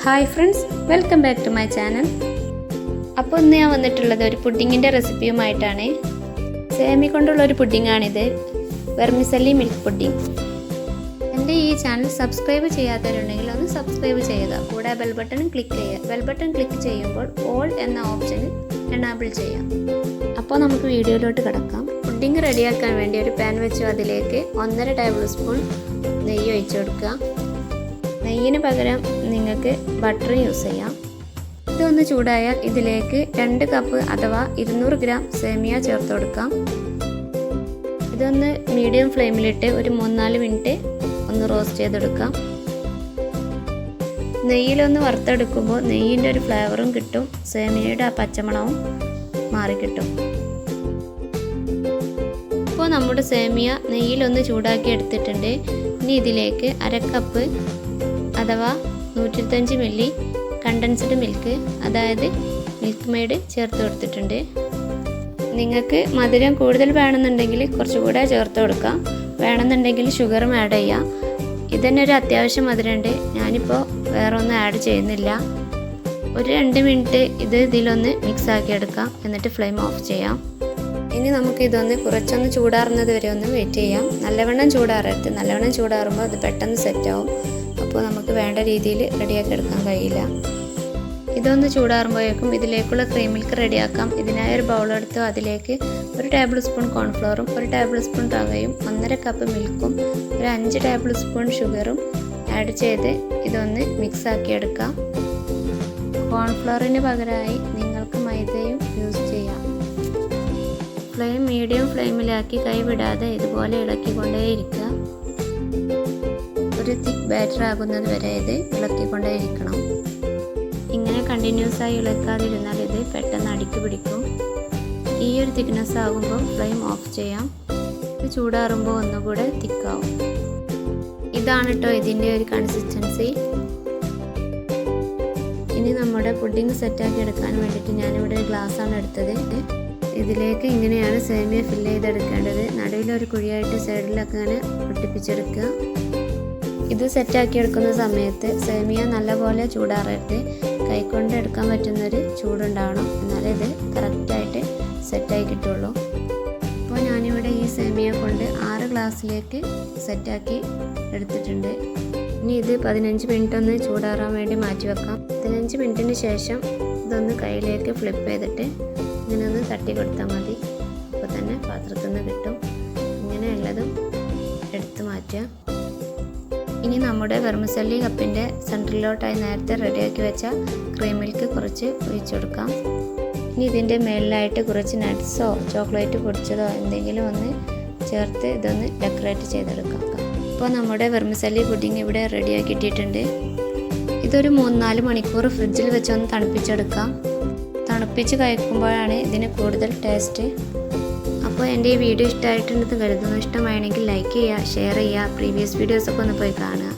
Hi friends, welcome back to my channel. അപ്പോൾ ഇന്ന് ഞാൻ വന്നിട്ടുള്ളത് ഒരു പുഡിങ്ങിൻ്റെ റെസിപ്പിയുമായിട്ടാണ്. സേമി കൊണ്ടുള്ള ഒരു പുഡിങ്ങാണിത്, വെർമിസെല്ലി മിൽക്ക് പുഡിങ്. എൻ്റെ ഈ ചാനൽ സബ്സ്ക്രൈബ് ചെയ്യാത്തവരുണ്ടെങ്കിൽ ഒന്ന് സബ്സ്ക്രൈബ് ചെയ്യുക. കൂടെ ബെൽ ബട്ടൺ ക്ലിക്ക് ചെയ്യുക. ബെൽ ബട്ടൺ ക്ലിക്ക് ചെയ്യുമ്പോൾ ഓൾ എന്ന ഓപ്ഷനിൽ എനാബിൾ ചെയ്യാം. അപ്പോൾ നമുക്ക് വീഡിയോയിലോട്ട് കിടക്കാം. പുഡിങ് റെഡിയാക്കാൻ വേണ്ടി ഒരു പാൻ വെച്ചു അതിലേക്ക് 1.5 ടേബിൾ സ്പൂൺ നെയ്യ് ഒഴിച്ചു കൊടുക്കുക. നെയ്യിന് പകരം നിങ്ങൾക്ക് ബട്ടർ യൂസ് ചെയ്യാം. ഇതൊന്ന് ചൂടായാൽ ഇതിലേക്ക് 2 കപ്പ് അഥവാ 200 ഗ്രാം സേമിയ ചേർത്ത് കൊടുക്കാം. ഇതൊന്ന് മീഡിയം ഫ്ലെയിമിലിട്ട് ഒരു 3-4 മിനിറ്റ് ഒന്ന് റോസ്റ്റ് ചെയ്തെടുക്കാം. നെയ്യിലൊന്ന് വറുത്തെടുക്കുമ്പോൾ നെയ്യിൻ്റെ ഒരു ഫ്ലേവറും കിട്ടും, സേമിയയുടെ ആ പച്ചമണവും മാറിക്കിട്ടും. ഇപ്പോൾ നമ്മുടെ സേമിയ നെയ്യിലൊന്ന് ചൂടാക്കി എടുത്തിട്ടുണ്ട്. ഇനി ഇതിലേക്ക് 1/2 കപ്പ് അഥവാ 125 മില്ലി കണ്ടൻസ്ഡ് മിൽക്ക്, അതായത് മിൽക്ക് മെയ്ഡ് ചേർത്ത് കൊടുത്തിട്ടുണ്ട്. നിങ്ങൾക്ക് മധുരം കൂടുതൽ വേണമെന്നുണ്ടെങ്കിൽ കുറച്ചുകൂടെ ചേർത്ത് കൊടുക്കാം. വേണമെന്നുണ്ടെങ്കിൽ ഷുഗറും ആഡ് ചെയ്യാം. ഇതന്നെ ഒരു അത്യാവശ്യം മധുരമുണ്ട്. ഞാനിപ്പോൾ വേറെ ഒന്നും ആഡ് ചെയ്യുന്നില്ല. ഒരു 2 മിനിറ്റ് ഇതിലൊന്ന് മിക്സ് ആക്കി എടുക്കാം. എന്നിട്ട് ഫ്ലെയിം ഓഫ് ചെയ്യാം. ഇനി നമുക്ക് ഇതൊന്ന് കുറച്ചൊന്ന് ചൂടാറുന്നത് വരെ ഒന്ന് വെയിറ്റ് ചെയ്യാം. നല്ലവണ്ണം ചൂടാറരുത്. നല്ലവണ്ണം ചൂടാറുമ്പോൾ അത് പെട്ടെന്ന് സെറ്റാവും. അപ്പോൾ നമുക്ക് വേണ്ട രീതിയിൽ റെഡിയാക്കി എടുക്കാൻ കഴിയില്ല. ഇതൊന്ന് ചൂടാറുമ്പോഴേക്കും ഇതിലേക്കുള്ള ക്രീം മിൽക്ക് റെഡിയാക്കാം. ഇതിനായി ഒരു ബൗളെടുത്ത് അതിലേക്ക് 1 ടേബിൾ സ്പൂൺ കോൺഫ്ലവറും 1 ടേബിൾ സ്പൂൺ റവയും 1.5 കപ്പ് മിൽക്കും 5 ടേബിൾ സ്പൂൺ ഷുഗറും ആഡ് ചെയ്ത് ഇതൊന്ന് മിക്സ് ആക്കി എടുക്കാം. കോൺഫ്ലവറിന് പകരമായി നിങ്ങൾക്ക് മൈദയും യൂസ് ചെയ്യാം. ഫ്ലെയിം മീഡിയം ഫ്ലെയിമിലാക്കി കൈവിടാതെ ഇതുപോലെ ഇളക്കിക്കൊണ്ടേയിരിക്കുക. ഒരു തിക്ക് ബാറ്റർ ആകുന്നത് വരെ ഇത് ഇളക്കിക്കൊണ്ടേയിരിക്കണം. ഇങ്ങനെ കണ്ടിന്യൂസ് ആയി ഇളക്കാതിരുന്നാൽ ഇത് പെട്ടെന്ന് അടിക്ക് പിടിക്കും. ഈ ഒരു തിക്നെസ് ആകുമ്പോൾ ഫ്ലെയിം ഓഫ് ചെയ്യാം. ഇത് ചൂടാറുമ്പോൾ ഒന്നുകൂടെ തിക്കാവും. ഇതാണ് കേട്ടോ ഇതിൻ്റെ ഒരു കൺസിസ്റ്റൻസി. ഇനി നമ്മുടെ പുഡിങ് സെറ്റാക്കി എടുക്കാൻ വേണ്ടിയിട്ട് ഞാനിവിടെ ഒരു ഗ്ലാസ്സാണ് എടുത്തത്. ഇതിലേക്ക് ഇങ്ങനെയാണ് സേമിയ ഫില്ല് ചെയ്തെടുക്കേണ്ടത്. നടുവിലൊരു കുഴിയായിട്ട് സൈഡിലൊക്കെ ഇങ്ങനെ ഒട്ടിപ്പിച്ചെടുക്കുക. ഇത് സെറ്റാക്കി എടുക്കുന്ന സമയത്ത് സേമിയ നല്ലപോലെ ചൂടാറരുത്. കൈകൊണ്ട് എടുക്കാൻ പറ്റുന്നൊരു ചൂടുണ്ടാവണം. എന്നാലേ ഇത് കറക്റ്റായിട്ട് സെറ്റായി കിട്ടുള്ളൂ. അപ്പോൾ ഞാനിവിടെ ഈ സേമിയ കൊണ്ട് 6 ഗ്ലാസ്സിലേക്ക് സെറ്റാക്കി എടുത്തിട്ടുണ്ട്. ഇനി ഇത് 15 മിനിറ്റ് ഒന്ന് ചൂടാറാൻ വേണ്ടി മാറ്റി വെക്കാം. 15 മിനിറ്റിന് ശേഷം ഇതൊന്ന് കയ്യിലേക്ക് ഫ്ലിപ്പ് ചെയ്തിട്ട് ഇങ്ങനെ ഒന്ന് തട്ടി കൊടുത്താൽ മതി. അപ്പോൾ തന്നെ പാത്രത്തിൽ നിന്ന് കിട്ടും. ഇങ്ങനെ ഉള്ളതും എടുത്ത് മാറ്റുക. ഇനി നമ്മുടെ വെർമിസെല്ലി കപ്പിൻ്റെ സെൻറ്ററിലോട്ടായി നേരത്തെ റെഡിയാക്കി വെച്ച ക്രീം മിൽക്ക് കുറച്ച് ഒഴിച്ചു കൊടുക്കാം. ഇനി ഇതിൻ്റെ മേളിലായിട്ട് കുറച്ച് നട്ട്സോ ചോക്ലേറ്റ് പൊടിച്ചതോ എന്തെങ്കിലും ഒന്ന് ചേർത്ത് ഇതൊന്ന് ഡെക്കറേറ്റ് ചെയ്തെടുക്കാം. ഇപ്പോൾ നമ്മുടെ വെർമിസെല്ലി പുഡിങ് ഇവിടെ റെഡിയാക്കി ഇട്ടിട്ടുണ്ട്. ഇതൊരു 3-4 മണിക്കൂർ ഫ്രിഡ്ജിൽ വെച്ചൊന്ന് തണുപ്പിച്ചെടുക്കാം. തണുപ്പിച്ച് കഴിക്കുമ്പോഴാണ് ഇതിന് കൂടുതൽ ടേസ്റ്റ്. അപ്പോൾ എൻ്റെ ഈ വീഡിയോ ഇഷ്ടമായിട്ടുണ്ടെന്ന് കരുതുന്നു. ഇഷ്ടമാണെങ്കിൽ ലൈക്ക് ചെയ്യുക, ഷെയർ ചെയ്യുക, പ്രീവിയസ് വീഡിയോസൊക്കെ ഒന്ന് പോയി കാണുക.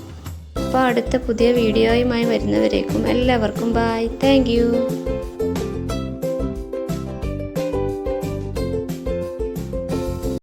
അപ്പോൾ അടുത്ത പുതിയ വീഡിയോയുമായി വരുന്നവരേക്കും എല്ലാവർക്കും ബൈ. Thank you.